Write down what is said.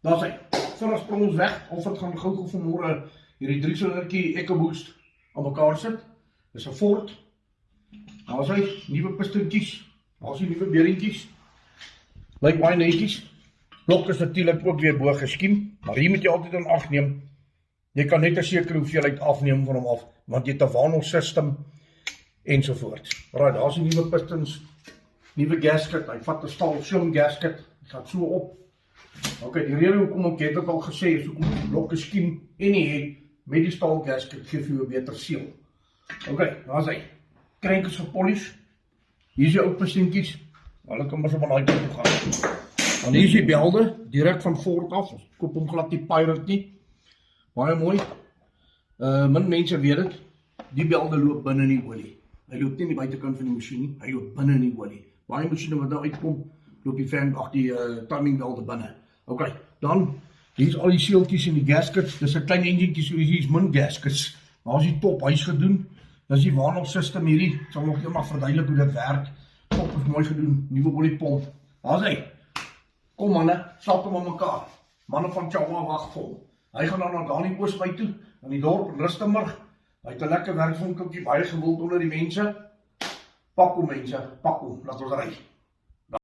Daar is hy. Vinnig sprong ons weg, of het gaan gou vanmorgen hierdie 3-silindertjie EcoBoost aan mekaar sit. Dis 'n Ford. Daar is hy, nuwe pistontjies. Daar is die nuwe beringkies. Lyk baie netjies. Blok is natuurlik ook weer bo geskiem, maar hier moet jy altyd in ag neem. Jy kan net 'n sekere hoeveelheid afneem van hom af, want jy het 'n Vanos system ensovoorts. Right, daar is die nuwe pistons, nuwe gasket. Hy vat 'n staal film gasket. Hy gaan so op. Ok, die rede hoekom ek het ook al gesê is hoekom die blokke skiem en die het met die staal gasket gee vir jou 'n beter seel. Ok, daar is hy. Krank is gepolish. Hier is die ou pistontjies. Hulle kan maar so van daai kant toe gaan. En hier is die belde, direk van Ford af. Koop hom glad die Pirate nie. Baie mooi. Min mense weet dit. Die belde loop binne in die olie. Hy loop nie in die buitekant van die masjien nie, hy loop binne in die olie. Baie masjiene wat daar uitkom, loop die fan ag die timing belde binne. Ok, dan hier is al die seeltjies en die gaskets. Dis 'n klein enjintjie, so hier is min gaskets. Daar is die top huis gedoen. Dis die Vanos system hierdie. Ek sal nog eendag verduidelik hoe dit werk. Top is mooi gedoen, nuwe oliepomp. Daar's hy. Kom manne, slaap hom aan mekaar. Manne van Chawa wag vir hom. Hy gaan dan na Dani Oosby toe, in die dorp in Rustenburg. Hy het 'n lekker werkswinkeltjie, baie gewild onder die mense. Pak hom mense, pak hom, laat ons ry.